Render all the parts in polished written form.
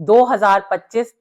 2025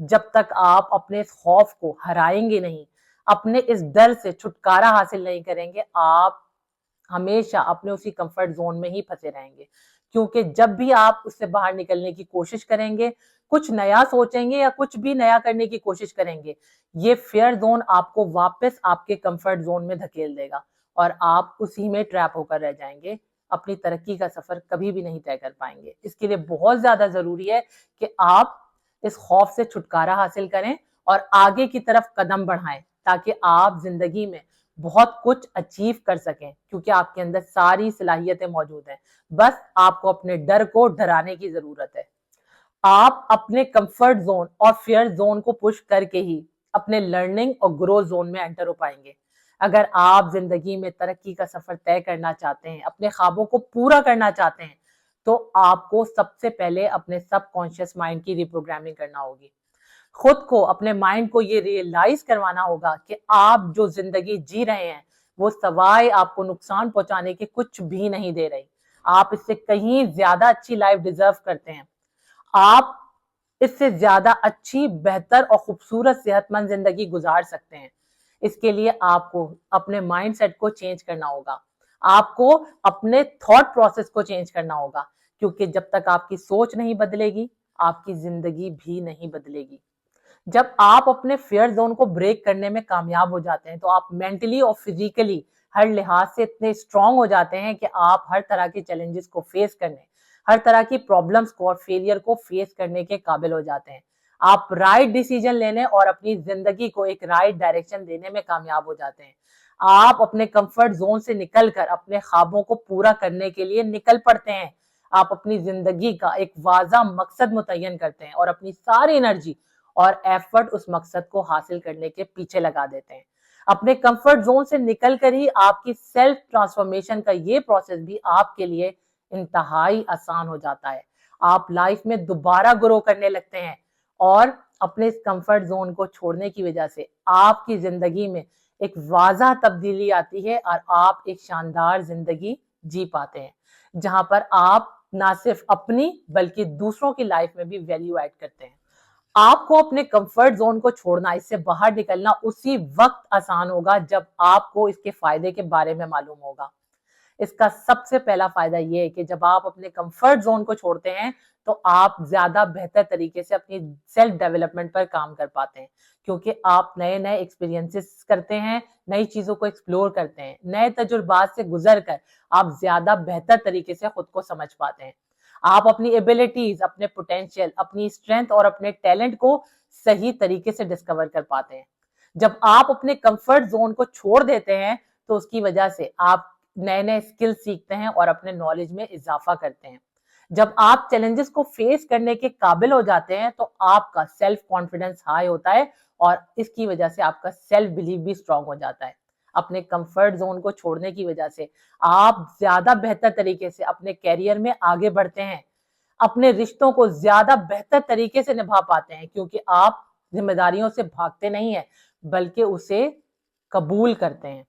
جب تک آپ اپنے اس خوف کو ہرائیں گے نہیں، اپنے اس ڈر سے چھٹکارا حاصل نہیں کریں گے، آپ ہمیشہ اپنے اسی کمفرٹ زون میں ہی پھنسے رہیں گے. کیونکہ جب بھی آپ اس سے باہر نکلنے کی کوشش کریں گے، کچھ نیا سوچیں گے یا کچھ بھی نیا کرنے کی کوشش کریں گے، یہ فیئر زون آپ کو واپس آپ کے کمفرٹ زون میں دھکیل دے گا اور آپ اسی میں ٹریپ ہو کر رہ جائیں گے. اپنی ترقی کا سفر کبھی بھی نہیں طے کر پائیں گے. اس کے لیے بہت زیادہ ضروری ہے کہ آپ اس خوف سے چھٹکارا حاصل کریں اور آگے کی طرف قدم بڑھائیں تاکہ آپ زندگی میں بہت کچھ اچیو کر سکیں، کیونکہ آپ کے اندر ساری صلاحیتیں موجود ہیں. بس آپ کو اپنے ڈر کو ڈرانے کی ضرورت ہے. آپ اپنے کمفرٹ زون اور فیئر زون کو پش کر کے ہی اپنے لرننگ اور گروتھ زون میں انٹر ہو پائیں گے. اگر آپ زندگی میں ترقی کا سفر طے کرنا چاہتے ہیں، اپنے خوابوں کو پورا کرنا چاہتے ہیں، تو آپ کو سب سے پہلے اپنے سب کانشیس مائنڈ کی ریپروگرامنگ کرنا ہوگی. خود کو، اپنے مائنڈ کو یہ ریئلائز کروانا ہوگا کہ آپ جو زندگی جی رہے ہیں وہ سوائے آپ کو نقصان پہنچانے کے کچھ بھی نہیں دے رہی. آپ اس سے کہیں زیادہ اچھی لائف ڈیزرو کرتے ہیں. آپ اس سے زیادہ اچھی، بہتر اور خوبصورت صحت مند زندگی گزار سکتے ہیں. اس کے لیے آپ کو اپنے مائنڈ سیٹ کو چینج کرنا ہوگا. آپ کو اپنے تھاٹ پروسیس کو چینج کرنا ہوگا، کیونکہ جب تک آپ کی سوچ نہیں بدلے گی، آپ کی زندگی بھی نہیں بدلے گی. جب آپ اپنے فیئر زون کو بریک کرنے میں کامیاب ہو جاتے ہیں تو آپ مینٹلی اور فزیکلی ہر لحاظ سے اتنے اسٹرانگ ہو جاتے ہیں کہ آپ ہر طرح کے چیلنجز کو فیس کرنے، ہر طرح کی پرابلمز کو اور فیلئر کو فیس کرنے کے قابل ہو جاتے ہیں. آپ رائٹ ڈیسیجن لینے اور اپنی زندگی کو ایک رائٹ ڈائریکشن دینے میں کامیاب ہو جاتے ہیں. آپ اپنے کمفرٹ زون سے نکل کر اپنے خوابوں کو پورا کرنے کے لیے نکل پڑتے ہیں. آپ اپنی زندگی کا ایک واضح مقصد متعین کرتے ہیں اور اپنی ساری انرجی اور ایفرٹ اس مقصد کو حاصل کرنے کے پیچھے لگا دیتے ہیں. اپنے کمفرٹ زون سے نکل کر ہی آپ کی سیلف ٹرانسفارمیشن کا یہ پروسیس بھی آپ کے لیے انتہائی آسان ہو جاتا ہے. آپ لائف میں دوبارہ گرو کرنے لگتے ہیں اور اپنے اس کمفرٹ زون کو چھوڑنے کی وجہ سے آپ کی زندگی میں ایک واضح تبدیلی آتی ہے اور آپ ایک شاندار زندگی جی پاتے ہیں، جہاں پر آپ نہ صرف اپنی بلکہ دوسروں کی لائف میں بھی ویلیو ایڈ کرتے ہیں. آپ کو اپنے کمفرٹ زون کو چھوڑنا، اس سے باہر نکلنا اسی وقت آسان ہوگا جب آپ کو اس کے فائدے کے بارے میں معلوم ہوگا. اس کا سب سے پہلا فائدہ یہ ہے کہ جب آپ اپنے کمفرٹ زون کو چھوڑتے ہیں تو آپ زیادہ بہتر طریقے سے اپنی سیلف ڈیولپمنٹ پر کام کر پاتے ہیں، کیونکہ آپ نئے نئے ایکسپیرینسز کرتے ہیں، نئی چیزوں کو ایکسپلور کرتے ہیں، نئے تجربات سے گزر کر آپ زیادہ بہتر طریقے سے خود کو سمجھ پاتے ہیں. آپ اپنی ایبیلٹیز، اپنے پوٹینشیل، اپنی اسٹرینتھ اور اپنے ٹیلنٹ کو صحیح طریقے سے ڈسکور کر پاتے ہیں. جب آپ اپنے کمفرٹ زون کو چھوڑ دیتے ہیں تو اس کی وجہ سے آپ نئے نئے اسکل سیکھتے ہیں اور اپنے نالج میں اضافہ کرتے ہیں. جب آپ چیلنجز کو فیس کرنے کے قابل ہو جاتے ہیں تو آپ کا سیلف کانفیڈنس ہائی ہوتا ہے اور اس کی وجہ سے آپ کا سیلف بلیف بھی اسٹرانگ ہو جاتا ہے. اپنے کمفرٹ زون کو چھوڑنے کی وجہ سے آپ زیادہ بہتر طریقے سے اپنے کیریئر میں آگے بڑھتے ہیں، اپنے رشتوں کو زیادہ بہتر طریقے سے نبھا پاتے ہیں، کیونکہ آپ ذمہ داریوں سے بھاگتے نہیں ہیں بلکہ اسے قبول کرتے ہیں.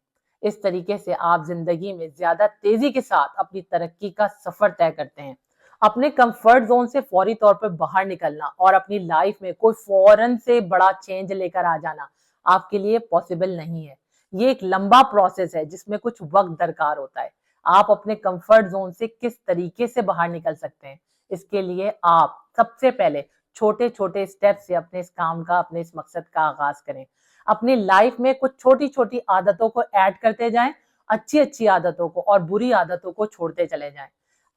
اس طریقے سے آپ زندگی میں زیادہ تیزی کے ساتھ اپنی ترقی کا سفر طے کرتے ہیں. اپنے کمفرٹ زون سے فوری طور پر باہر نکلنا اور اپنی لائف میں کوئی فوراً سے بڑا چینج لے کر آ جانا آپ کے لیے پاسبل نہیں ہے. یہ ایک لمبا پروسیس ہے جس میں کچھ وقت درکار ہوتا ہے. آپ اپنے کمفرٹ زون سے کس طریقے سے باہر نکل سکتے ہیں؟ اس کے لیے آپ سب سے پہلے چھوٹے چھوٹے سٹیپ سے اپنے اس کام کا، اپنے اس مقصد کا آغاز کریں. اپنی لائف میں کچھ چھوٹی چھوٹی عادتوں کو ایڈ کرتے جائیں، اچھی اچھی عادتوں کو اور بری عادتوں کو چھوڑتے چلے جائیں.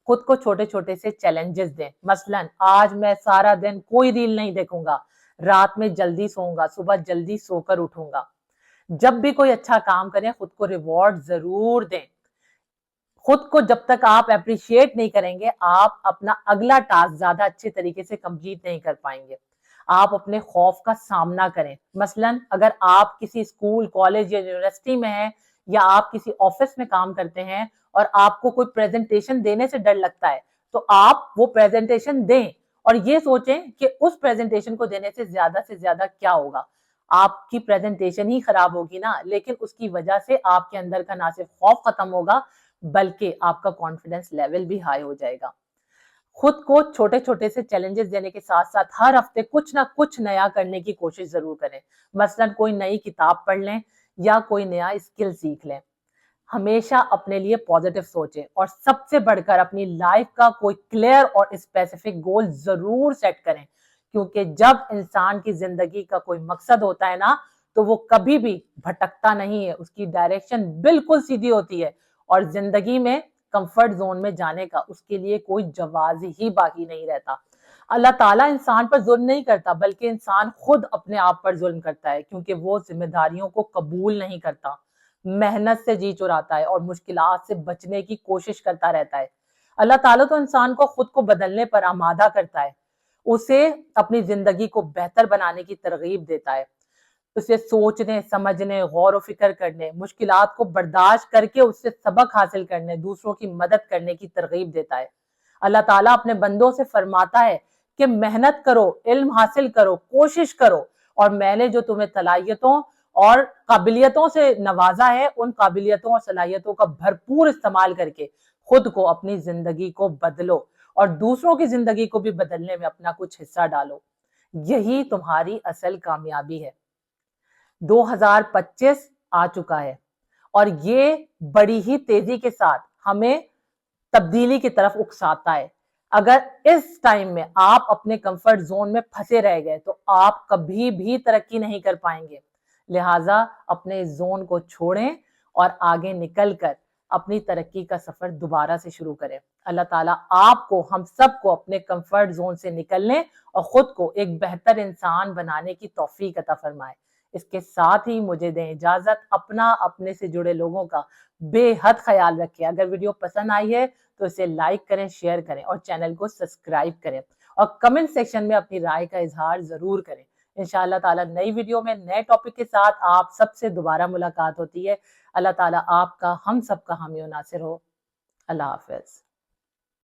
خود کو چھوٹے چھوٹے سے چیلنجز دیں. مثلاً آج میں سارا دن کوئی ریل نہیں دیکھوں گا، رات میں جلدی سوؤں گا، صبح جلدی سو کر اٹھوں گا. جب بھی کوئی اچھا کام کریں خود کو ریوارڈ ضرور دیں. خود کو جب تک آپ اپریشیٹ نہیں کریں گے آپ اپنا اگلا ٹاسک زیادہ اچھے طریقے سے کمپلیٹ نہیں کر پائیں گے. آپ اپنے خوف کا سامنا کریں. مثلاً اگر آپ کسی اسکول، کالج یا یونیورسٹی میں ہیں یا آپ کسی آفس میں کام کرتے ہیں اور آپ کو کوئی پریزنٹیشن دینے سے ڈر لگتا ہے تو آپ وہ پریزنٹیشن دیں اور یہ سوچیں کہ اس پریزنٹیشن کو دینے سے زیادہ کیا ہوگا. آپ کی پریزنٹیشن ہی خراب ہوگی نا، لیکن اس کی وجہ سے آپ کے اندر کا نہ صرف خوف ختم ہوگا بلکہ آپ کا کانفیڈنس لیول بھی ہائی ہو جائے گا. خود کو چھوٹے چھوٹے سے چیلنجز دینے کے ساتھ ساتھ ہر ہفتے کچھ نہ کچھ نیا کرنے کی کوشش ضرور کریں. مثلاً کوئی نئی کتاب پڑھ لیں یا کوئی نیا اسکل سیکھ لیں. ہمیشہ اپنے لیے پازیٹیو سوچیں اور سب سے بڑھ کر اپنی لائف کا کوئی کلیئر اور اسپیسیفک گول ضرور سیٹ کریں, کیونکہ جب انسان کی زندگی کا کوئی مقصد ہوتا ہے نا تو وہ کبھی بھی بھٹکتا نہیں ہے, اس کی ڈائریکشن بالکل سیدھی ہوتی ہے اور زندگی میں کمفرٹ زون میں جانے کا اس کے لیے کوئی جواز ہی باقی نہیں رہتا. اللہ تعالیٰ انسان پر ظلم نہیں کرتا بلکہ انسان خود اپنے آپ پر ظلم کرتا ہے, کیونکہ وہ ذمہ داریوں کو قبول نہیں کرتا, محنت سے جی چراتا ہے اور مشکلات سے بچنے کی کوشش کرتا رہتا ہے. اللہ تعالیٰ تو انسان کو خود کو بدلنے پر آمادہ کرتا ہے, اسے اپنی زندگی کو بہتر بنانے کی ترغیب دیتا ہے, اسے سوچنے, سمجھنے, غور و فکر کرنے, مشکلات کو برداشت کر کے اس سے سبق حاصل کرنے, دوسروں کی مدد کرنے کی ترغیب دیتا ہے. اللہ تعالیٰ اپنے بندوں سے فرماتا ہے کہ محنت کرو, علم حاصل کرو, کوشش کرو, اور میں نے جو تمہیں صلاحیتوں اور قابلیتوں سے نوازا ہے ان قابلیتوں اور صلاحیتوں کا بھرپور استعمال کر کے خود کو, اپنی زندگی کو بدلو اور دوسروں کی زندگی کو بھی بدلنے میں اپنا کچھ حصہ ڈالو. یہی تمہاری اصل کامیابی ہے. 2025 آ چکا ہے اور یہ بڑی ہی تیزی کے ساتھ ہمیں تبدیلی کی طرف اکساتا ہے. اگر اس ٹائم میں آپ اپنے کمفرٹ زون میں پھنسے رہ گئے تو آپ کبھی بھی ترقی نہیں کر پائیں گے. لہٰذا اپنے زون کو چھوڑیں اور آگے نکل کر اپنی ترقی کا سفر دوبارہ سے شروع کریں. اللہ تعالیٰ آپ کو, ہم سب کو اپنے کمفرٹ زون سے نکلنے اور خود کو ایک بہتر انسان بنانے کی توفیق عطا فرمائے. اس کے ساتھ ہی مجھے دیں اجازت, اپنا, اپنے سے جڑے لوگوں کا بے حد خیال رکھیں. اگر ویڈیو پسند آئی ہے تو اسے لائک کریں, شیئر کریں اور چینل کو سبسکرائب کریں اور کمنٹ سیکشن میں اپنی رائے کا اظہار ضرور کریں. انشاءاللہ تعالیٰ نئی ویڈیو میں نئے ٹاپک کے ساتھ آپ سب سے دوبارہ ملاقات ہوتی ہے. اللہ تعالیٰ آپ کا, ہم سب کا حامی و ناصر ہو. اللہ حافظ.